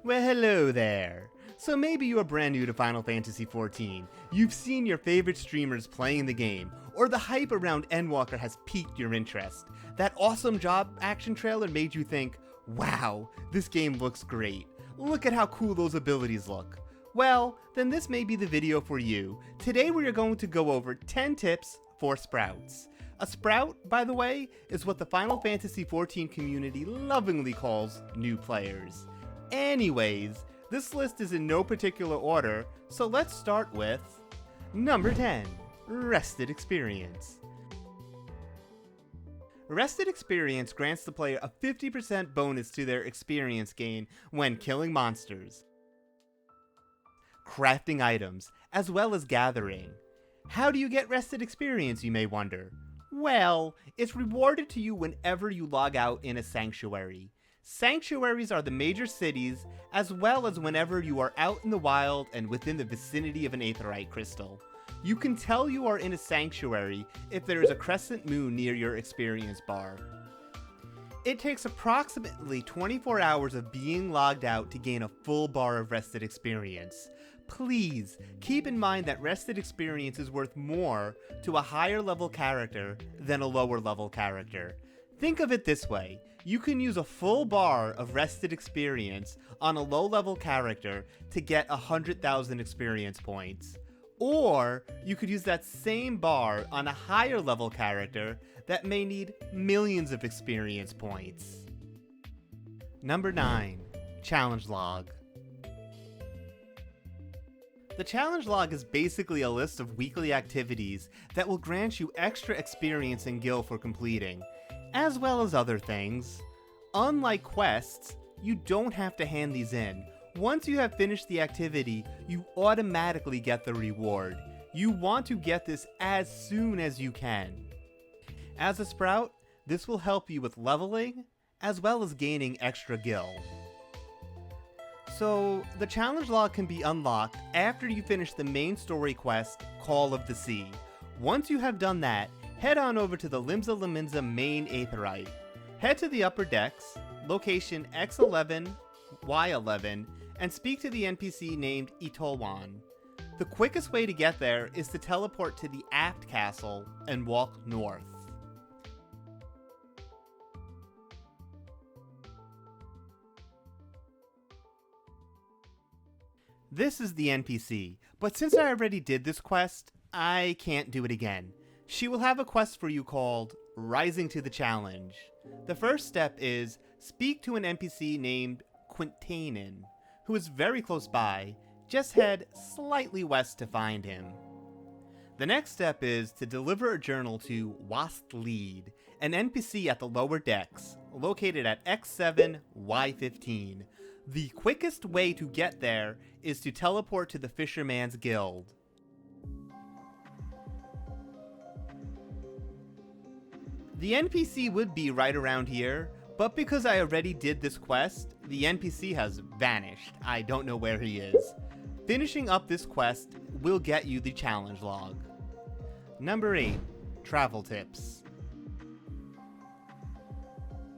Well, hello there. So maybe you are brand new to Final Fantasy XIV, you've seen your favorite streamers playing the game, or the hype around Endwalker has piqued your interest. That awesome job action trailer made you think, wow, this game looks great. Look at how cool those abilities look. Well, then this may be the video for you. Today we are going to go over 10 tips for sprouts. A sprout, by the way, is what the Final Fantasy XIV community lovingly calls new players. Anyways, this list is in no particular order, so let's start with number 10, Rested Experience. Rested Experience grants the player a 50% bonus to their experience gain when killing monsters, crafting items, as well as gathering. How do you get Rested Experience, you may wonder? Well, it's rewarded to you whenever you log out in a sanctuary. Sanctuaries are the major cities, as well as whenever you are out in the wild and within the vicinity of an aetheryte crystal. You can tell you are in a sanctuary if there is a crescent moon near your experience bar. It takes approximately 24 hours of being logged out to gain a full bar of Rested Experience. Please, keep in mind that Rested Experience is worth more to a higher level character than a lower level character. Think of it this way, you can use a full bar of Rested Experience on a low level character to get 100,000 experience points. Or you could use that same bar on a higher level character that may need millions of experience points. Number 9, Challenge Log. The challenge log is basically a list of weekly activities that will grant you extra experience and gil for completing, as well as other things. Unlike quests, you don't have to hand these in. Once you have finished the activity, you automatically get the reward. You want to get this as soon as you can. As a sprout, this will help you with leveling, as well as gaining extra gil. So, the challenge log can be unlocked after you finish the main story quest, Call of the Sea. Once you have done that, head on over to the Limsa Lominsa main aetheryte. Head to the upper decks, location X11, Y11, and speak to the NPC named Itolwan. The quickest way to get there is to teleport to the aft castle and walk north. This is the NPC, but since I already did this quest, I can't do it again. She will have a quest for you called Rising to the Challenge. The first step is speak to an NPC named Quintanen, who is very close by. Just head slightly west to find him. The next step is to deliver a journal to Wastlead, an NPC at the lower decks, located at X7, Y15. The quickest way to get there is to teleport to the Fisherman's Guild. The NPC would be right around here, but because I already did this quest, the NPC has vanished. I don't know where he is. Finishing up this quest will get you the challenge log. Number 8, Travel Tips.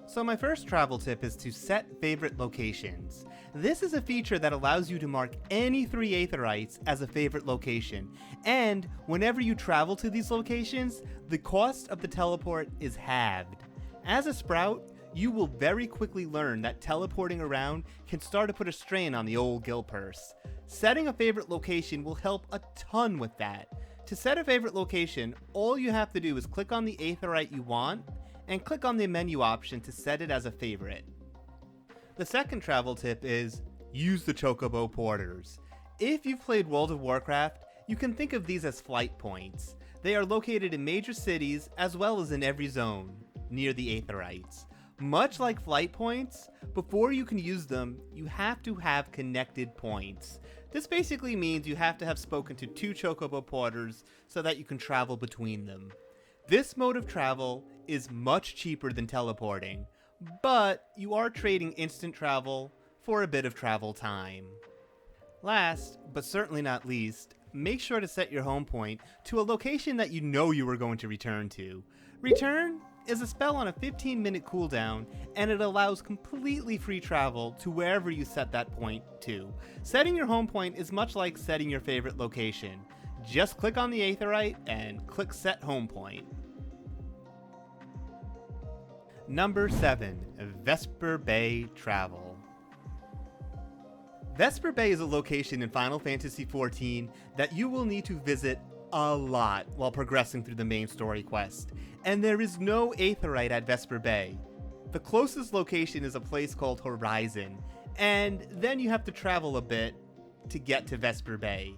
So my first travel tip is to set favorite locations. This is a feature that allows you to mark any 3 aetherytes as a favorite location, and whenever you travel to these locations, the cost of the teleport is halved. As a sprout, you will very quickly learn that teleporting around can start to put a strain on the old gil purse. Setting a favorite location will help a ton with that. To set a favorite location, all you have to do is click on the aetheryte you want, and click on the menu option to set it as a favorite. The second travel tip is use the Chocobo Porters. If you've played World of Warcraft, you can think of these as flight points. They are located in major cities as well as in every zone, near the aetherytes. Much like flight points, before you can use them, you have to have connected points. This basically means you have to have spoken to 2 Chocobo Porters so that you can travel between them. This mode of travel is much cheaper than teleporting, but you are trading instant travel for a bit of travel time. Last, but certainly not least, make sure to set your home point to a location that you know you are going to return to. Return is a spell on a 15-minute cooldown, and it allows completely free travel to wherever you set that point to. Setting your home point is much like setting your favorite location. Just click on the Aetheryte and click Set Home Point. Number 7. Vesper Bay Travel. Vesper Bay is a location in Final Fantasy XIV that you will need to visit a lot while progressing through the main story quest, and there is no Aetheryte at Vesper Bay. The closest location is a place called Horizon, and then you have to travel a bit to get to Vesper Bay.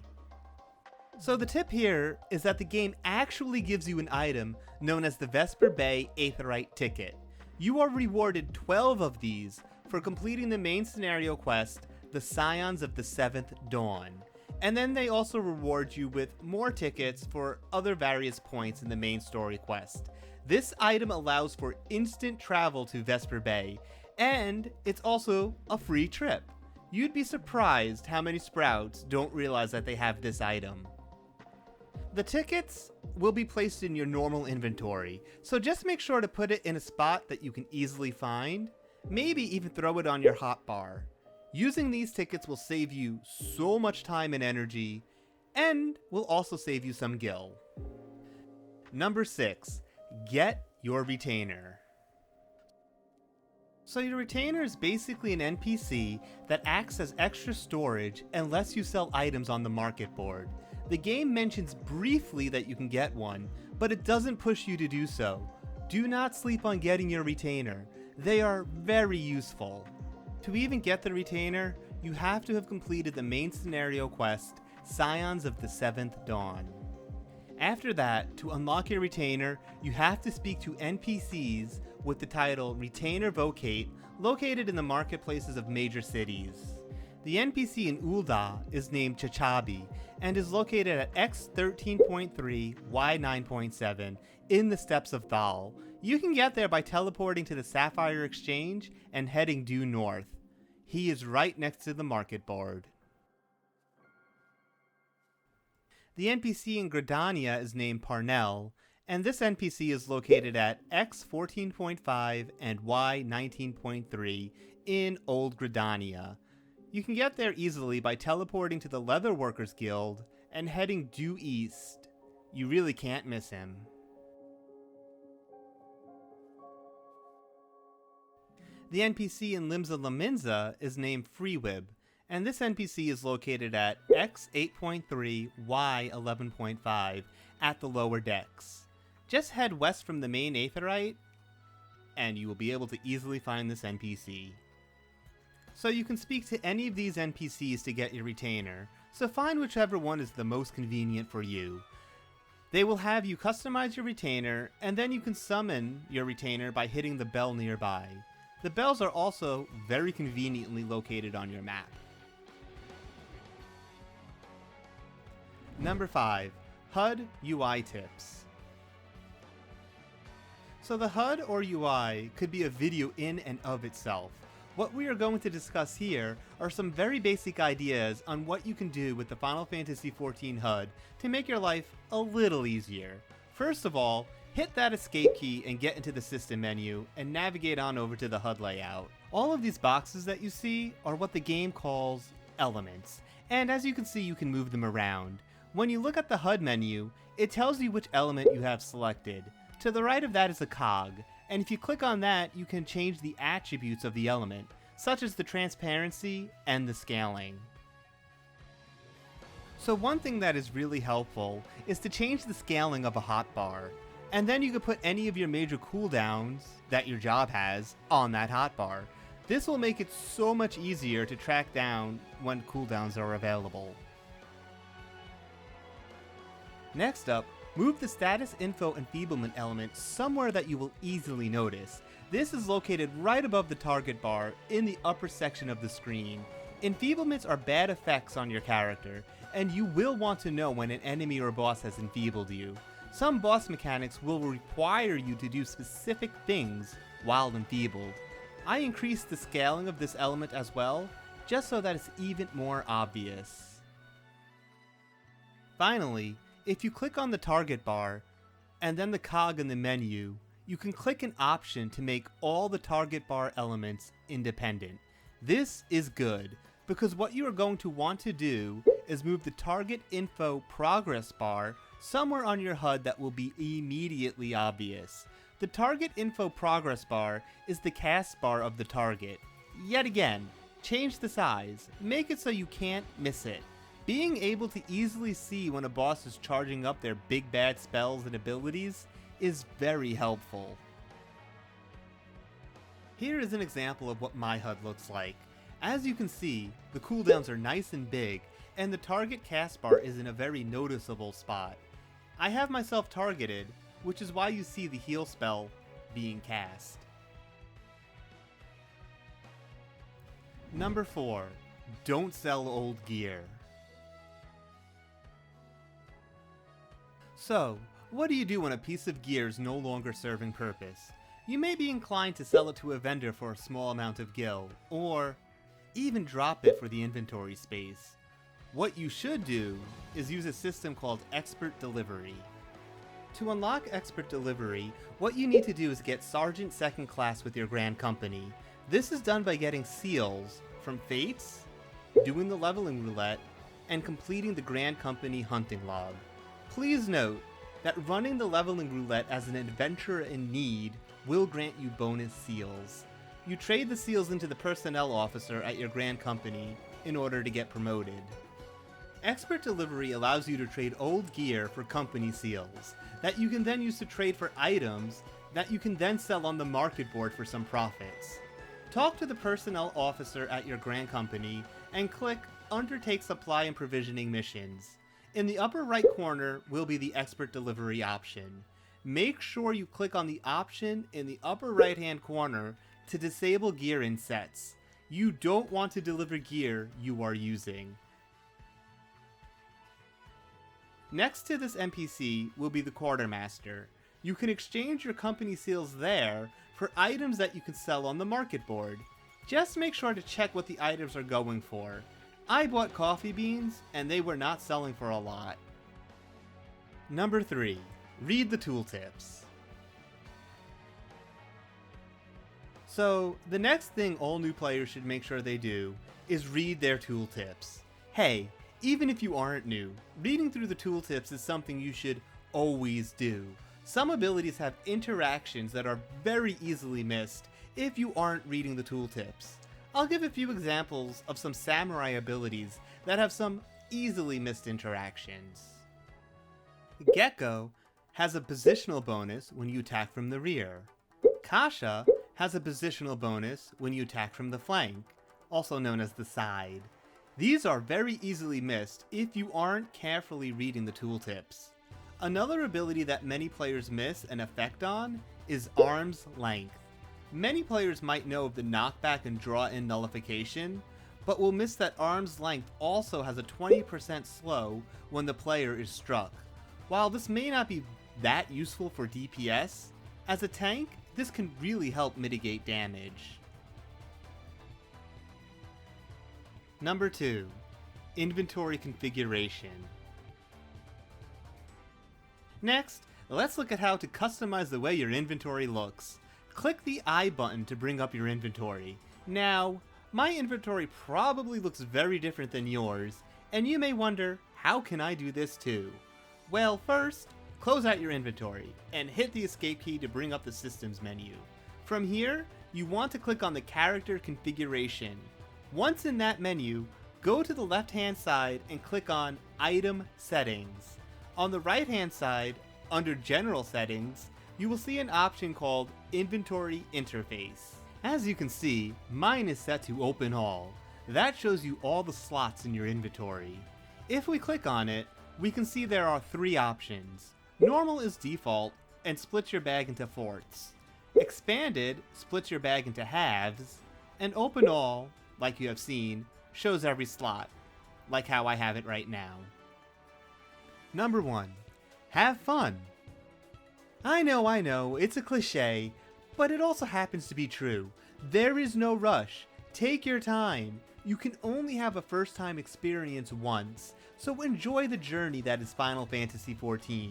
So the tip here is that the game actually gives you an item known as the Vesper Bay Aetheryte Ticket. You are rewarded 12 of these for completing the main scenario quest, the Scions of the Seventh Dawn. And then they also reward you with more tickets for other various points in the main story quest. This item allows for instant travel to Vesper Bay, and it's also a free trip. You'd be surprised how many Sprouts don't realize that they have this item. The tickets will be placed in your normal inventory, so just make sure to put it in a spot that you can easily find, maybe even throw it on your hotbar. Using these tickets will save you so much time and energy, and will also save you some gil. Number 6. Get your retainer. So your retainer is basically an NPC that acts as extra storage and lets you sell items on the market board. The game mentions briefly that you can get one, but it doesn't push you to do so. Do not sleep on getting your retainer. They are very useful. To even get the retainer, you have to have completed the main scenario quest, Scions of the Seventh Dawn. After that, to unlock your retainer, you have to speak to NPCs with the title Retainer Vocate, located in the marketplaces of major cities. The NPC in Ul'dah is named Chachabi, and is located at X13.3, Y9.7, in the Steppes of Thal. You can get there by teleporting to the Sapphire Exchange and heading due north. He is right next to the market board. The NPC in Gridania is named Parnell, and this NPC is located at X14.5 and Y19.3 in Old Gridania. You can get there easily by teleporting to the Leather Workers Guild and heading due east. You really can't miss him. The NPC in Limsa Laminza is named Freewib, and this NPC is located at X8.3, Y11.5 at the lower decks. Just head west from the main Aetheryte, and you will be able to easily find this NPC. So you can speak to any of these NPCs to get your retainer, so find whichever one is the most convenient for you. They will have you customize your retainer, and then you can summon your retainer by hitting the bell nearby. The bells are also very conveniently located on your map. Number 5. HUD UI Tips. So the HUD or UI could be a video in and of itself. What we are going to discuss here are some very basic ideas on what you can do with the Final Fantasy XIV HUD to make your life a little easier. First of all, hit that escape key and get into the system menu and navigate on over to the HUD layout. All of these boxes that you see are what the game calls elements, and as you can see, you can move them around. When you look at the HUD menu, it tells you which element you have selected. To the right of that is a cog, and if you click on that, you can change the attributes of the element, such as the transparency and the scaling. So one thing that is really helpful is to change the scaling of a hotbar, and then you can put any of your major cooldowns that your job has on that hotbar. This will make it so much easier to track down when cooldowns are available. Next up, move the status info enfeeblement element somewhere that you will easily notice. This is located right above the target bar in the upper section of the screen. Enfeeblements are bad effects on your character, and you will want to know when an enemy or boss has enfeebled you. Some boss mechanics will require you to do specific things while enfeebled. I increased the scaling of this element as well, just so that it's even more obvious. Finally, if you click on the target bar, and then the cog in the menu, you can click an option to make all the target bar elements independent. This is good, because what you are going to want to do is move the target info progress bar somewhere on your HUD that will be immediately obvious. The target info progress bar is the cast bar of the target. Yet again, change the size, make it so you can't miss it. Being able to easily see when a boss is charging up their big bad spells and abilities is very helpful. Here is an example of what my HUD looks like. As you can see, the cooldowns are nice and big, and the target cast bar is in a very noticeable spot. I have myself targeted, which is why you see the heal spell being cast. Number 4. Don't sell old gear. So, what do you do when a piece of gear is no longer serving purpose? You may be inclined to sell it to a vendor for a small amount of gil, or even drop it for the inventory space. What you should do is use a system called Expert Delivery. To unlock Expert Delivery, what you need to do is get Sergeant 2nd Class with your Grand Company. This is done by getting seals from Fates, doing the leveling roulette, and completing the Grand Company hunting log. Please note that running the leveling roulette as an adventurer in need will grant you bonus seals. You trade the seals into the personnel officer at your Grand Company in order to get promoted. Expert Delivery allows you to trade old gear for company seals that you can then use to trade for items that you can then sell on the market board for some profits. Talk to the personnel officer at your Grand Company and click Undertake Supply and Provisioning Missions. In the upper right corner will be the Expert Delivery option. Make sure you click on the option in the upper right hand corner to disable gear in sets. You don't want to deliver gear you are using. Next to this NPC will be the Quartermaster. You can exchange your company seals there for items that you can sell on the market board. Just make sure to check what the items are going for. I bought coffee beans and they were not selling for a lot. Number 3. Read the tooltips. So, the next thing all new players should make sure they do is read their tooltips. Hey, even if you aren't new, reading through the tooltips is something you should always do. Some abilities have interactions that are very easily missed if you aren't reading the tooltips. I'll give a few examples of some samurai abilities that have some easily missed interactions. Gecko has a positional bonus when you attack from the rear. Kasha has a positional bonus when you attack from the flank, also known as the side. These are very easily missed if you aren't carefully reading the tooltips. Another ability that many players miss an effect on is arm's length. Many players might know of the knockback and draw-in nullification, but will miss that arm's length also has a 20% slow when the player is struck. While this may not be that useful for DPS, as a tank, this can really help mitigate damage. Number 2. Inventory configuration. Next, let's look at how to customize the way your inventory looks. Click the I button to bring up your inventory. Now, my inventory probably looks very different than yours, and you may wonder, how can I do this too? Well, first, close out your inventory, and hit the escape key to bring up the systems menu. From here, you want to click on the character configuration. Once in that menu, go to the left-hand side and click on Item Settings. On the right-hand side, under General Settings, you will see an option called Inventory Interface. As you can see, mine is set to Open All. That shows you all the slots in your inventory. If we click on it, we can see there are 3 options. Normal is default and splits your bag into fourths. Expanded splits your bag into halves. And Open All, like you have seen, shows every slot, like how I have it right now. Number 1. Have fun. I know, it's a cliche, but it also happens to be true. There is no rush. Take your time. You can only have a first-time experience once, so enjoy the journey that is Final Fantasy XIV.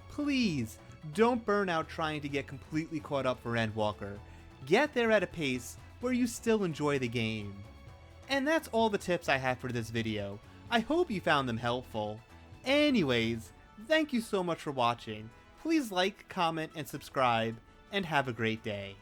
Please, Don't burn out trying to get completely caught up for Endwalker. Get there at a pace where you still enjoy the game. And that's all the tips I have for this video. I hope you found them helpful. Anyways, thank you so much for watching. Please like, comment, and subscribe, and have a great day.